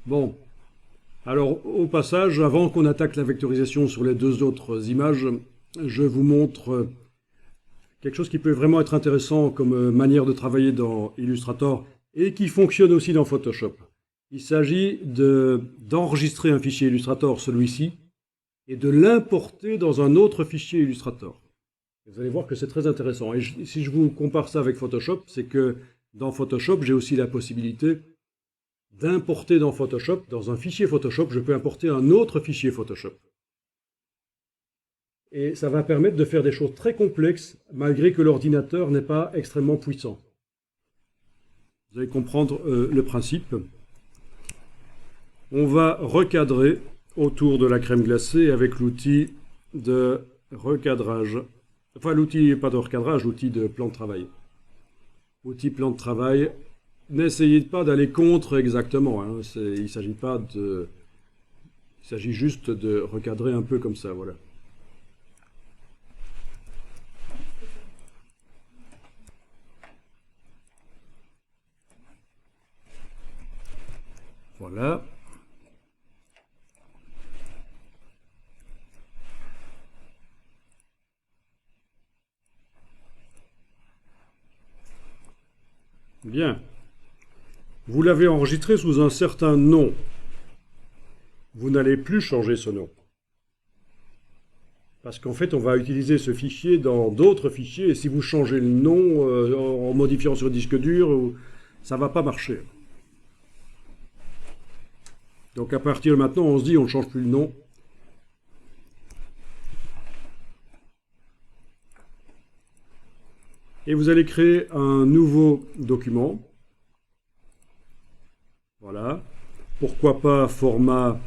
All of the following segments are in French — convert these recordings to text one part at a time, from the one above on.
Bon, alors au passage, avant qu'on attaque la vectorisation sur les deux autres images, je vous montre quelque chose qui peut vraiment être intéressant comme manière de travailler dans Illustrator et qui fonctionne aussi dans Photoshop. Il s'agit d'enregistrer un fichier Illustrator, celui-ci, et de l'importer dans un autre fichier Illustrator. Vous allez voir que c'est très intéressant. Et si je vous compare ça avec Photoshop, c'est que dans Photoshop, j'ai aussi la possibilité d'importer dans Photoshop, dans un fichier Photoshop, je peux importer un autre fichier Photoshop. Et ça va permettre de faire des choses très complexes, malgré que l'ordinateur n'est pas extrêmement puissant. Vous allez comprendre le principe. On va recadrer autour de la crème glacée avec l'outil de recadrage. Enfin, l'outil, pas de recadrage, l'outil de plan de travail. Outil plan de travail. N'essayez pas d'aller contre exactement. Hein. Il s'agit pas de... Il s'agit juste de recadrer un peu comme ça, voilà. Voilà. Bien. Vous l'avez enregistré sous un certain nom. Vous n'allez plus changer ce nom. Parce qu'en fait, on va utiliser ce fichier dans d'autres fichiers, et si vous changez le nom en modifiant sur le disque dur, ça ne va pas marcher. Donc à partir de maintenant, on se dit on ne change plus le nom. Et vous allez créer un nouveau document. Voilà. Pourquoi pas format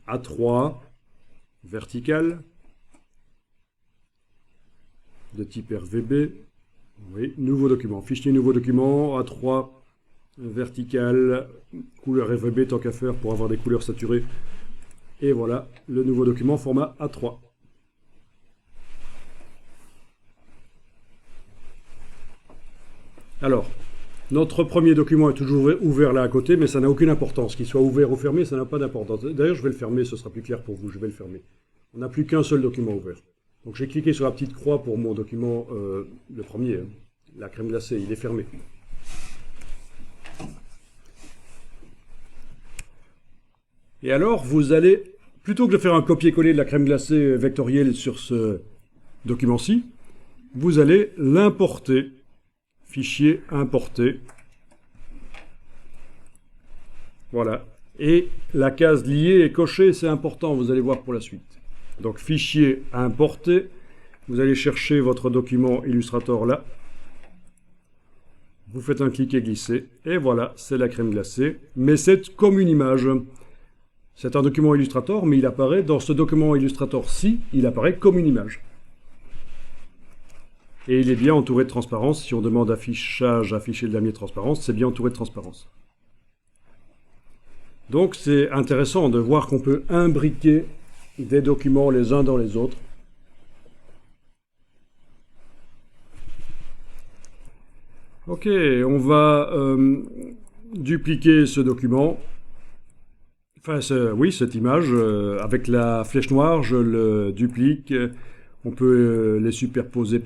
A3 vertical de type RVB. Oui, nouveau document. Fichier nouveau document A3 vertical, couleur RVB tant qu'à faire pour avoir des couleurs saturées. Et voilà, le nouveau document format A3. Alors, notre premier document est toujours ouvert là à côté, mais ça n'a aucune importance. Qu'il soit ouvert ou fermé, ça n'a pas d'importance. D'ailleurs, je vais le fermer, ce sera plus clair pour vous, je vais le fermer. On n'a plus qu'un seul document ouvert. Donc j'ai cliqué sur la petite croix pour mon document, le premier, hein, la crème glacée, il est fermé. Et alors, vous allez, plutôt que de faire un copier-coller de la crème glacée vectorielle sur ce document-ci, vous allez l'importer. Fichier importé. Voilà. Et la case liée est cochée, c'est important, vous allez voir pour la suite. Donc, fichier importé. Vous allez chercher votre document Illustrator là. Vous faites un clic et glisser. Et voilà, c'est la crème glacée. Mais c'est comme une image. C'est un document Illustrator, mais il apparaît dans ce document Illustrator-ci, il apparaît comme une image. Et il est bien entouré de transparence. Si on demande affichage, afficher de lamier de transparence, c'est bien entouré de transparence. Donc c'est intéressant de voir qu'on peut imbriquer des documents les uns dans les autres. Ok, on va dupliquer ce document. Enfin, oui, cette image, avec la flèche noire, je le duplique. On peut les superposer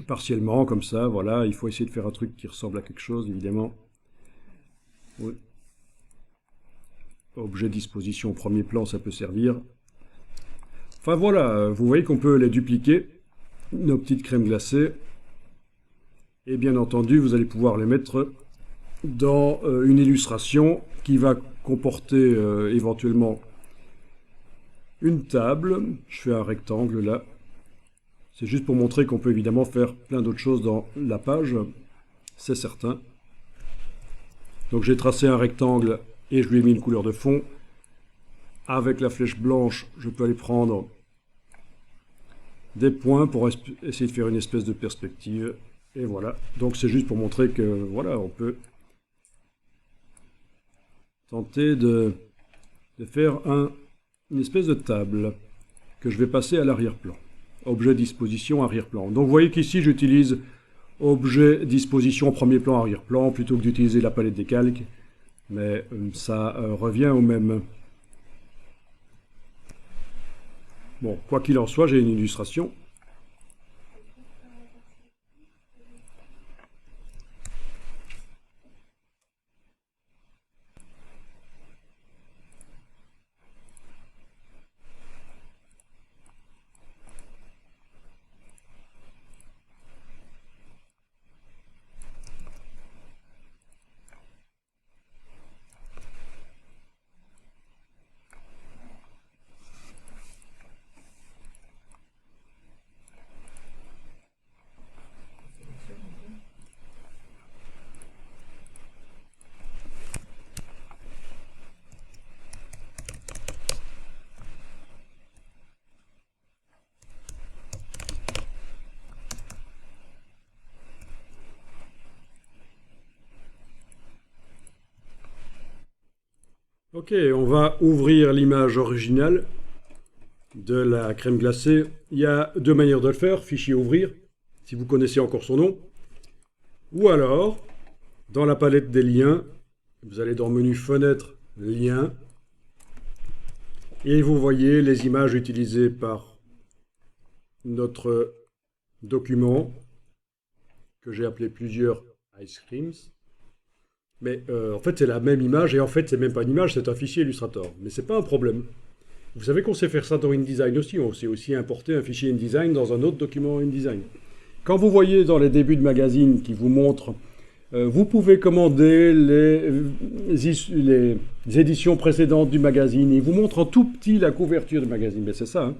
partiellement, comme ça, voilà. Il faut essayer de faire un truc qui ressemble à quelque chose, évidemment. Oui. Objet disposition au premier plan, ça peut servir. Enfin voilà, vous voyez qu'on peut les dupliquer, nos petites crèmes glacées. Et bien entendu, vous allez pouvoir les mettre dans une illustration qui va comporter éventuellement une table. Je fais un rectangle là. C'est juste pour montrer qu'on peut évidemment faire plein d'autres choses dans la page. C'est certain. Donc j'ai tracé un rectangle et je lui ai mis une couleur de fond. Avec la flèche blanche, je peux aller prendre des points pour essayer de faire une espèce de perspective. Et voilà. Donc c'est juste pour montrer que voilà, on peut tenter de faire une espèce de table que je vais passer à l'arrière-plan. Objet disposition arrière-plan. Donc vous voyez qu'ici j'utilise objet disposition premier plan arrière-plan plutôt que d'utiliser la palette des calques. mais ça revient au même. Bon, quoi qu'il en soit, j'ai une illustration. Ok, on va ouvrir l'image originale de la crème glacée. Il y a deux manières de le faire, fichier ouvrir, si vous connaissez encore son nom. Ou alors, dans la palette des liens, vous allez dans le menu fenêtre, liens, et vous voyez les images utilisées par notre document, que j'ai appelé plusieurs ice creams. Mais en fait, c'est la même image, et en fait, c'est même pas une image, c'est un fichier Illustrator. Mais c'est pas un problème. Vous savez qu'on sait faire ça dans InDesign aussi. On sait aussi importer un fichier InDesign dans un autre document InDesign. Quand vous voyez dans les débuts de magazine qui vous montrent, vous pouvez commander les éditions précédentes du magazine. Il vous montre en tout petit la couverture du magazine. Mais c'est ça, hein.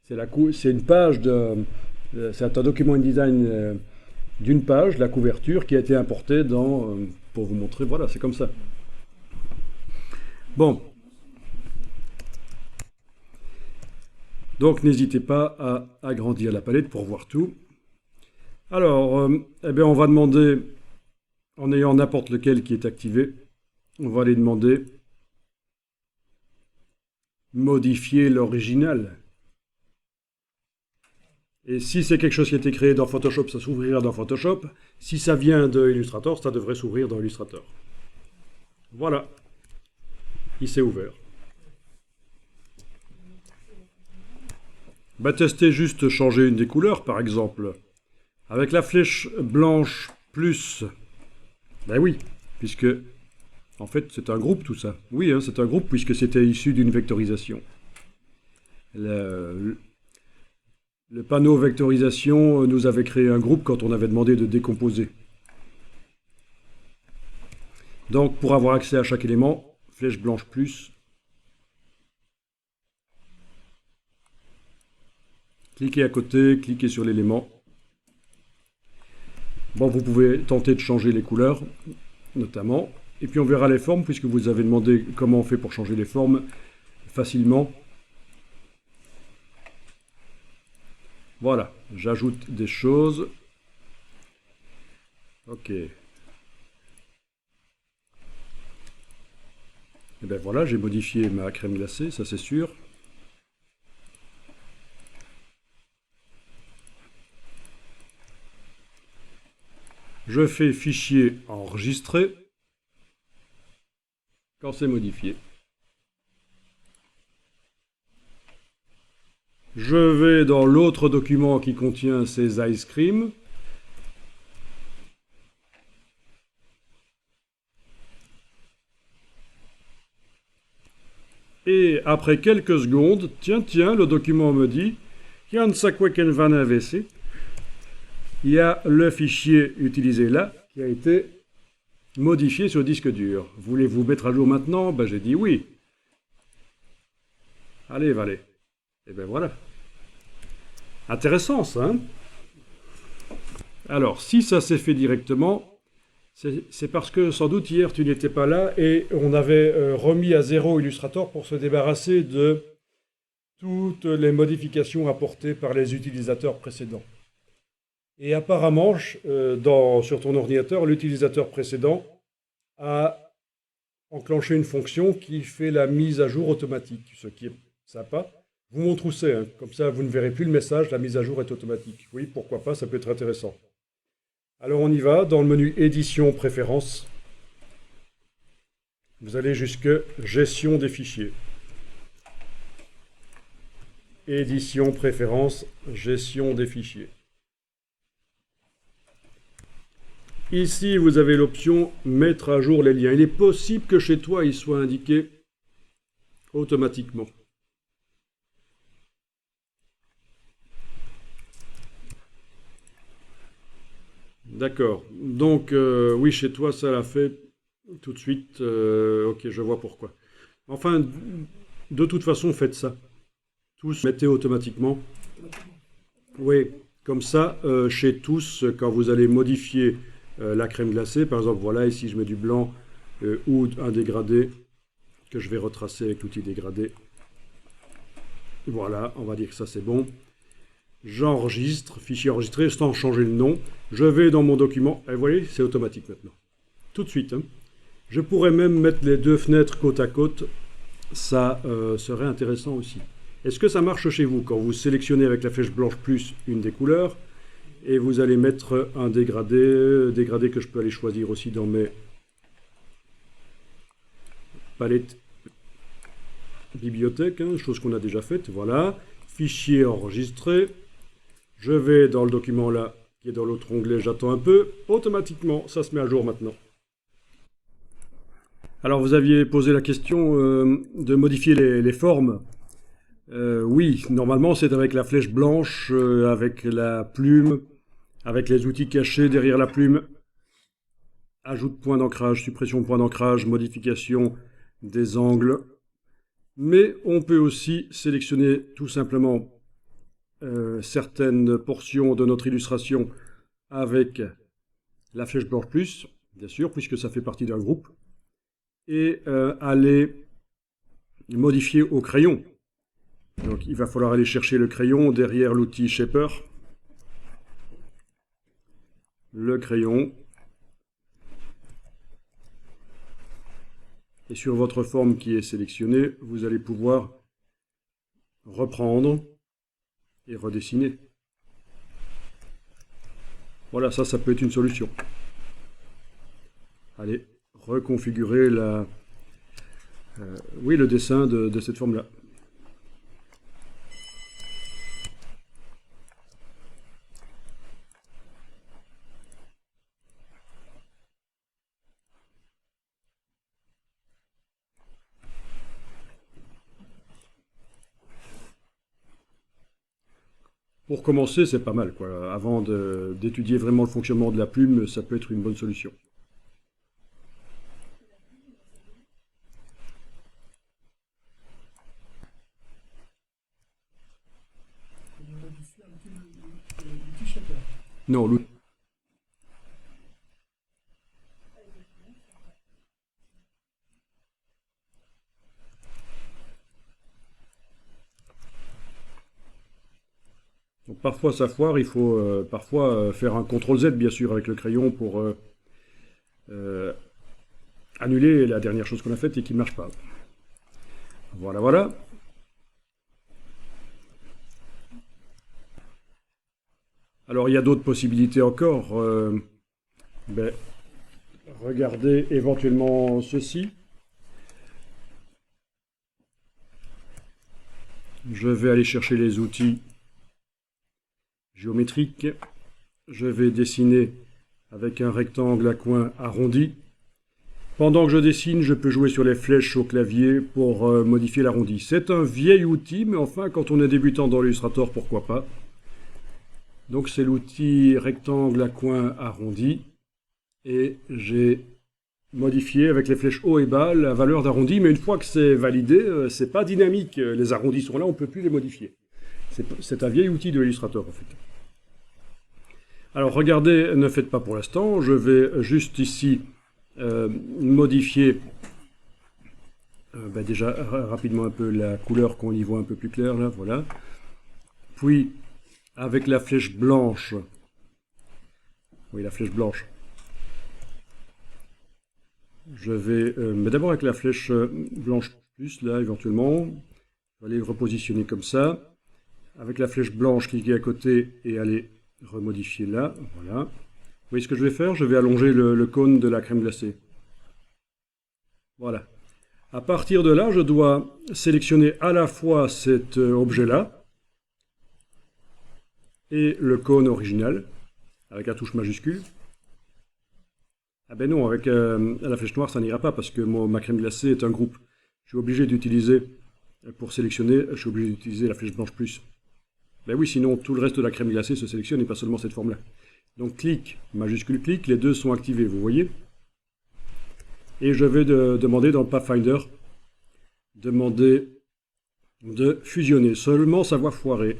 C'est une page c'est un document InDesign d'une page, la couverture qui a été importée dans... pour vous montrer, voilà, c'est comme ça. Bon. Donc, n'hésitez pas à agrandir la palette pour voir tout. Alors, eh bien, on va demander, en ayant n'importe lequel qui est activé, on va aller demander modifier l'original. Et si c'est quelque chose qui a été créé dans Photoshop, ça s'ouvrira dans Photoshop. Si ça vient de Illustrator, ça devrait s'ouvrir dans Illustrator. Voilà. Il s'est ouvert. Bah, testez juste changer une des couleurs, par exemple. Avec la flèche blanche plus... Ben oui, puisque... En fait, c'est un groupe tout ça. Oui, hein, c'est un groupe puisque c'était issu d'une vectorisation. Le panneau vectorisation nous avait créé un groupe quand on avait demandé de décomposer. Donc, pour avoir accès à chaque élément, flèche blanche plus. Cliquez à côté, cliquez sur l'élément. Bon, vous pouvez tenter de changer les couleurs, notamment. Et puis on verra les formes, puisque vous avez demandé comment on fait pour changer les formes facilement. Voilà, j'ajoute des choses. Ok. Et bien voilà, j'ai modifié ma crème glacée, ça c'est sûr. Je fais fichier enregistrer quand c'est modifié. Je vais dans l'autre document qui contient ces ice cream. Et après quelques secondes, tiens, le document me dit il y a le fichier utilisé là qui a été modifié sur disque dur. Voulez-vous mettre à jour maintenant? Ben, j'ai dit oui. Allez, Valé. Et ben voilà. Intéressant ça, hein? Alors, si ça s'est fait directement, c'est parce que sans doute hier tu n'étais pas là et on avait remis à zéro Illustrator pour se débarrasser de toutes les modifications apportées par les utilisateurs précédents. Et apparemment, sur ton ordinateur, l'utilisateur précédent a enclenché une fonction qui fait la mise à jour automatique, ce qui est sympa. Je vous montre où c'est, hein. Comme ça vous ne verrez plus le message, la mise à jour est automatique. Oui, pourquoi pas, ça peut être intéressant. Alors on y va, dans le menu Édition, Préférences. Vous allez jusque gestion des fichiers. Édition, préférences, gestion des fichiers. Ici, vous avez l'option mettre à jour les liens. Il est possible que chez toi, il soit indiqué automatiquement. D'accord. Donc, oui, chez toi, ça l'a fait tout de suite. Ok, je vois pourquoi. Enfin, de toute façon, faites ça. Tous, mettez automatiquement. Oui, comme ça, chez tous, quand vous allez modifier la crème glacée, par exemple, voilà, ici, je mets du blanc ou un dégradé que je vais retracer avec l'outil dégradé. Voilà, on va dire que ça, c'est bon. J'enregistre, fichier enregistré, sans changer le nom. Je vais dans mon document, et vous voyez, c'est automatique maintenant. Tout de suite. Hein. Je pourrais même mettre les deux fenêtres côte à côte. Ça serait intéressant aussi. Est-ce que ça marche chez vous quand vous sélectionnez avec la flèche blanche plus une des couleurs et vous allez mettre un dégradé que je peux aller choisir aussi dans mes palettes bibliothèques, hein, chose qu'on a déjà faite. Voilà, fichier enregistré. Je vais dans le document là, qui est dans l'autre onglet, j'attends un peu. Automatiquement, ça se met à jour maintenant. Alors, vous aviez posé la question de modifier les formes. Oui, normalement, c'est avec la flèche blanche, avec la plume, avec les outils cachés derrière la plume. Ajout de point d'ancrage, suppression de point d'ancrage, modification des angles. Mais on peut aussi sélectionner tout simplement certaines portions de notre illustration avec la flèche blanche plus, bien sûr, puisque ça fait partie d'un groupe, et aller modifier au crayon. Donc il va falloir aller chercher le crayon derrière l'outil Shaper. Le crayon. Et sur votre forme qui est sélectionnée, vous allez pouvoir reprendre et redessiner. Voilà, ça peut être une solution. Allez, reconfigurer oui, le dessin de cette forme-là. Pour commencer, c'est pas mal, quoi. Avant d'étudier vraiment le fonctionnement de la plume, ça peut être une bonne solution. Non, l'outil. Donc parfois ça foire, il faut parfois faire un CTRL-Z bien sûr avec le crayon pour annuler la dernière chose qu'on a faite et qui ne marche pas. Voilà, voilà. Alors il y a d'autres possibilités encore. Regardez éventuellement ceci. Je vais aller chercher les outils géométriques. Je vais dessiner avec un rectangle à coin arrondi. Pendant que je dessine, je peux jouer sur les flèches au clavier pour modifier l'arrondi. C'est un vieil outil, mais enfin, quand on est débutant dans Illustrator, pourquoi pas. Donc c'est l'outil rectangle à coin arrondi. Et j'ai modifié avec les flèches haut et bas la valeur d'arrondi, mais une fois que c'est validé, c'est pas dynamique. Les arrondis sont là, on ne peut plus les modifier. C'est un vieil outil de Illustrator en fait. Alors regardez, ne faites pas pour l'instant, je vais juste ici modifier déjà rapidement un peu la couleur qu'on y voit un peu plus clair là, voilà. Puis avec la flèche blanche, oui la flèche blanche, je vais, mais d'abord avec la flèche blanche plus là éventuellement, je vais aller le repositionner comme ça, avec la flèche blanche qui est à côté et aller remodifier là, voilà. Vous voyez ce que je vais faire? Je vais allonger le cône de la crème glacée. Voilà. À partir de là, je dois sélectionner à la fois cet objet-là et le cône original, avec la touche majuscule. Ah ben non, avec la flèche noire, ça n'ira pas, parce que ma crème glacée est un groupe. Je suis obligé d'utiliser, pour sélectionner, je suis obligé d'utiliser la flèche blanche plus. Ben oui, sinon tout le reste de la crème glacée se sélectionne et pas seulement cette forme-là. Donc clic, majuscule clic, les deux sont activés, vous voyez. Et je vais demander dans Pathfinder, demander de fusionner. Seulement ça va foirer.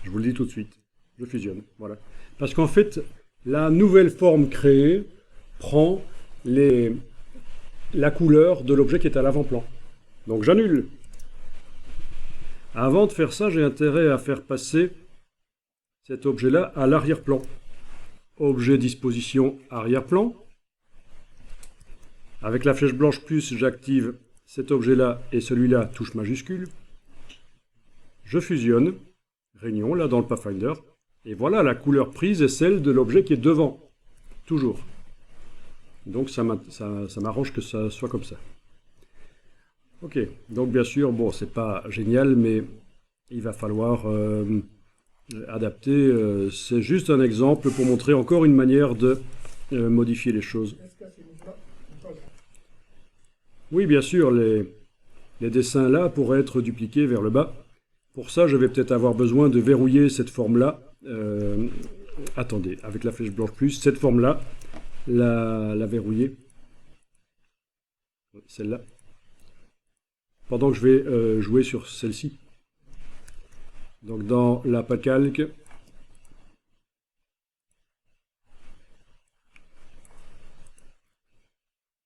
Je vous le dis tout de suite. Je fusionne, voilà. Parce qu'en fait, la nouvelle forme créée prend la couleur de l'objet qui est à l'avant-plan. Donc j'annule. Avant de faire ça, j'ai intérêt à faire passer cet objet-là à l'arrière-plan. Objet disposition arrière-plan. Avec la flèche blanche plus, j'active cet objet-là et celui-là, touche majuscule. Je fusionne. Réunion, là, dans le Pathfinder. Et voilà, la couleur prise est celle de l'objet qui est devant. Toujours. Donc ça m'arrange que ça soit comme ça. Ok, donc bien sûr, bon, c'est pas génial, mais il va falloir adapter. C'est juste un exemple pour montrer encore une manière de modifier les choses. Oui, bien sûr, les dessins là pourraient être dupliqués vers le bas. Pour ça, je vais peut-être avoir besoin de verrouiller cette forme-là. Attendez, avec la flèche blanche plus, cette forme-là, la verrouiller. Celle-là. Pendant que je vais jouer sur celle-ci. Donc dans l'appât calque,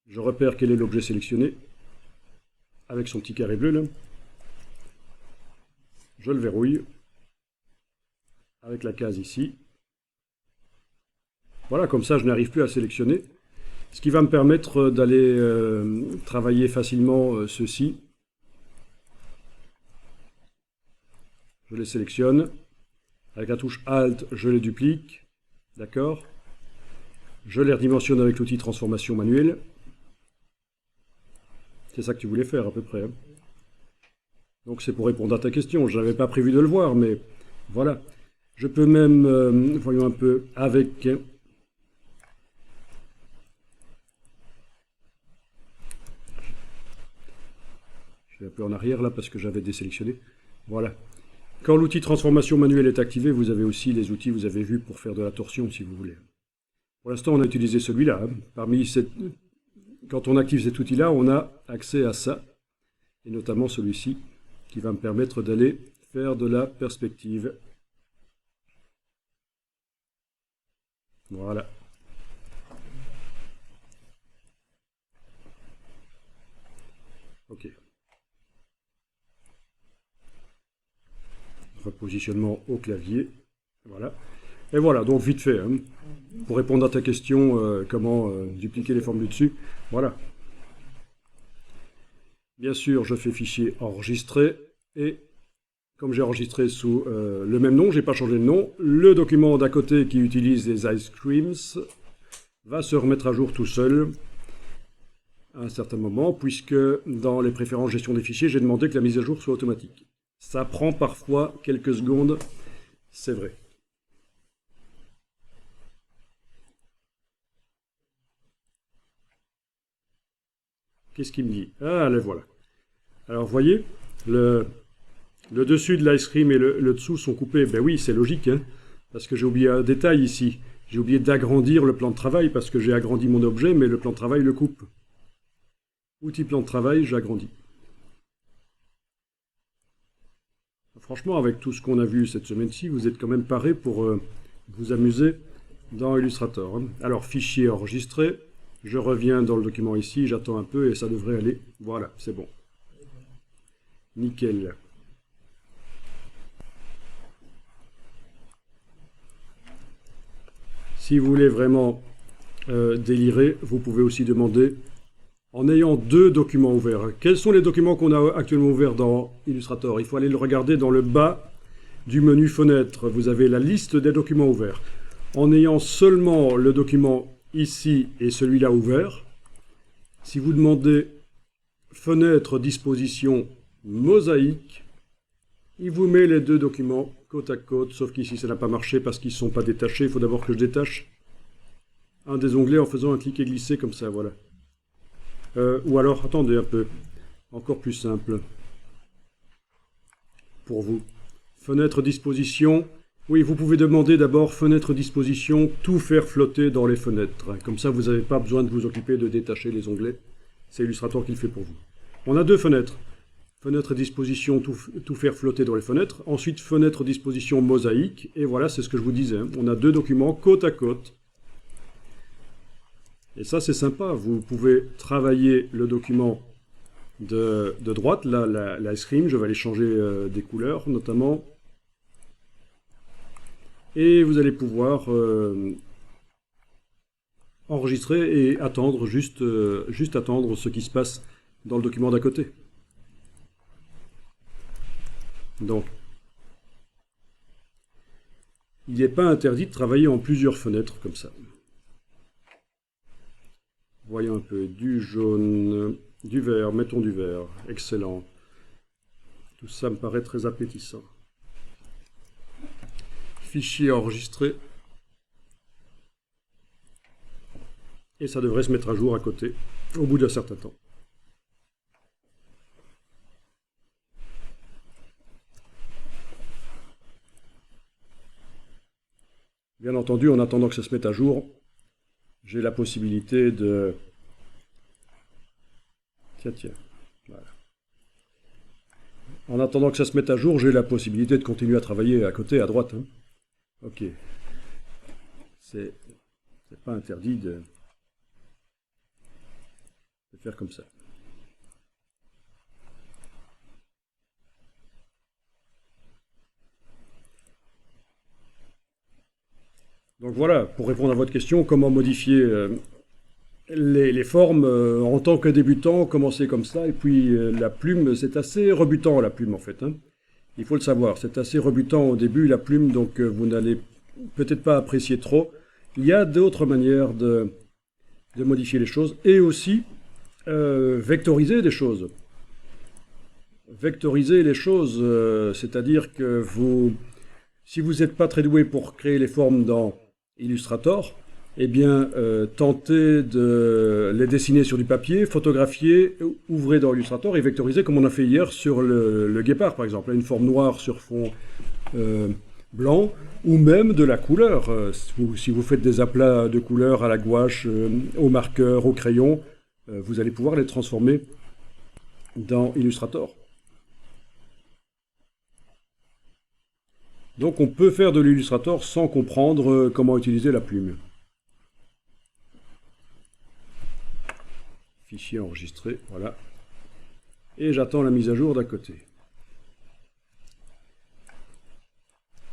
je repère quel est l'objet sélectionné, avec son petit carré bleu là. Je le verrouille, avec la case ici. Voilà, comme ça je n'arrive plus à sélectionner. Ce qui va me permettre d'aller travailler facilement ceci. Je les sélectionne. Avec la touche Alt, je les duplique. D'accord. Je les redimensionne avec l'outil transformation manuelle. C'est ça que tu voulais faire à peu près. Hein. Donc c'est pour répondre à ta question. Je n'avais pas prévu de le voir, mais voilà. Je peux même, voyons un peu, avec... Je vais un peu en arrière là parce que j'avais désélectionné. Voilà. Quand l'outil transformation manuelle est activé, vous avez aussi les outils, vous avez vu, pour faire de la torsion si vous voulez. Pour l'instant, on a utilisé celui-là. Hein. Quand on active cet outil-là, on a accès à ça. Et notamment celui-ci, qui va me permettre d'aller faire de la perspective. Voilà. Ok. Repositionnement au clavier. Voilà. Et voilà, donc vite fait. Hein. Pour répondre à ta question, comment dupliquer les formes du dessus. Voilà. Bien sûr, je fais fichier enregistrer. Et comme j'ai enregistré sous le même nom, je n'ai pas changé le nom, le document d'à côté qui utilise les ice creams va se remettre à jour tout seul à un certain moment, puisque dans les préférences gestion des fichiers, j'ai demandé que la mise à jour soit automatique. Ça prend parfois quelques secondes, c'est vrai. Qu'est-ce qu'il me dit? Ah, les voilà. Alors, vous voyez, le dessus de l'ice cream et le dessous sont coupés. Ben oui, c'est logique, hein, parce que j'ai oublié un détail ici. J'ai oublié d'agrandir le plan de travail, parce que j'ai agrandi mon objet, mais le plan de travail le coupe. Outil plan de travail, j'agrandis. Franchement, avec tout ce qu'on a vu cette semaine-ci, vous êtes quand même paré pour vous amuser dans Illustrator. Hein. Alors, fichier enregistré. Je reviens dans le document ici, j'attends un peu et ça devrait aller. Voilà, c'est bon. Nickel. Si vous voulez vraiment délirer, vous pouvez aussi demander, en ayant deux documents ouverts, quels sont les documents qu'on a actuellement ouverts dans Illustrator? Il faut aller le regarder dans le bas du menu fenêtre. Vous avez la liste des documents ouverts. En ayant seulement le document ici et celui-là ouvert, si vous demandez fenêtre disposition mosaïque, il vous met les deux documents côte à côte, sauf qu'ici ça n'a pas marché parce qu'ils ne sont pas détachés. Il faut d'abord que je détache un des onglets en faisant un clic et glisser comme ça, voilà. Ou alors, attendez un peu, encore plus simple pour vous. Fenêtre disposition, oui, vous pouvez demander d'abord fenêtre disposition, tout faire flotter dans les fenêtres. Comme ça, vous n'avez pas besoin de vous occuper de détacher les onglets. C'est Illustrator qui le fait pour vous. On a deux fenêtres. Fenêtre disposition, tout faire flotter dans les fenêtres. Ensuite, fenêtre disposition mosaïque. Et voilà, c'est ce que je vous disais. On a deux documents côte à côte. Et ça, c'est sympa. Vous pouvez travailler le document de droite. Là, la screen, je vais aller changer des couleurs, notamment. Et vous allez pouvoir enregistrer et attendre, juste attendre ce qui se passe dans le document d'à côté. Donc, il n'est pas interdit de travailler en plusieurs fenêtres comme ça. Voyons un peu, du jaune, du vert, mettons du vert, excellent. Tout ça me paraît très appétissant. Fichier enregistré. Et ça devrait se mettre à jour à côté, au bout d'un certain temps. Bien entendu, en attendant que ça se mette à jour, j'ai la possibilité de... Tiens, voilà. En attendant que ça se mette à jour, j'ai la possibilité de continuer à travailler à côté, à droite. Hein. Ok. C'est pas interdit de faire comme ça. Donc voilà, pour répondre à votre question, comment modifier les formes en tant que débutant, commencer comme ça, et puis la plume, c'est assez rebutant la plume en fait. Hein. Il faut le savoir, c'est assez rebutant au début la plume, donc vous n'allez peut-être pas apprécier trop. Il y a d'autres manières de modifier les choses, et aussi vectoriser des choses. Vectoriser les choses, c'est-à-dire que si vous n'êtes pas très doué pour créer les formes dans Illustrator, eh bien, tentez de les dessiner sur du papier, photographier, ouvrez dans Illustrator et vectoriser comme on a fait hier sur le guépard, par exemple. Une forme noire sur fond blanc, ou même de la couleur. Si vous faites des aplats de couleurs à la gouache, au marqueur, au crayon, vous allez pouvoir les transformer dans Illustrator. Donc on peut faire de l'Illustrator sans comprendre comment utiliser la plume. Fichier enregistré, voilà. Et j'attends la mise à jour d'à côté.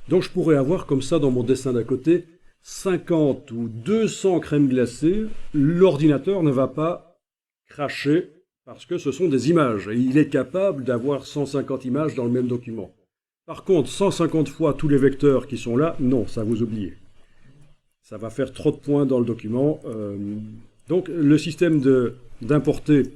Donc je pourrais avoir comme ça dans mon dessin d'à côté 50 ou 200 crèmes glacées. L'ordinateur ne va pas cracher parce que ce sont des images. Et il est capable d'avoir 150 images dans le même document. Par contre, 150 fois tous les vecteurs qui sont là, non, ça vous oubliez. Ça va faire trop de points dans le document. Donc le système d'importer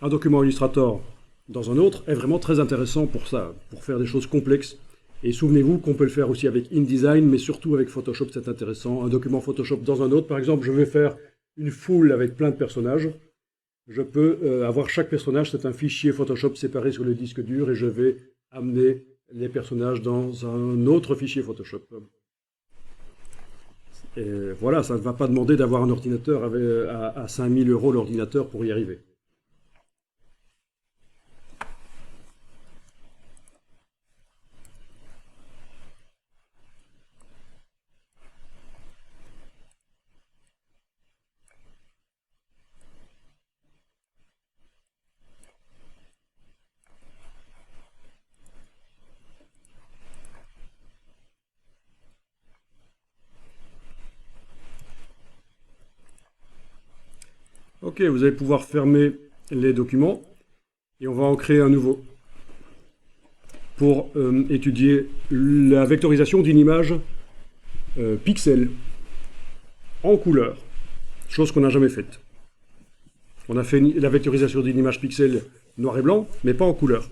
un document Illustrator dans un autre est vraiment très intéressant pour ça, pour faire des choses complexes. Et souvenez-vous qu'on peut le faire aussi avec InDesign, mais surtout avec Photoshop, c'est intéressant. Un document Photoshop dans un autre, par exemple, je vais faire une foule avec plein de personnages. Je peux avoir chaque personnage, c'est un fichier Photoshop séparé sur le disque dur, et je vais amener les personnages dans un autre fichier Photoshop. Et voilà, ça ne va pas demander d'avoir un ordinateur à 5000 € l'ordinateur pour y arriver. Ok, vous allez pouvoir fermer les documents et on va en créer un nouveau pour étudier la vectorisation d'une image pixel en couleur, chose qu'on n'a jamais faite. On a fait la vectorisation d'une image pixel noir et blanc, mais pas en couleur.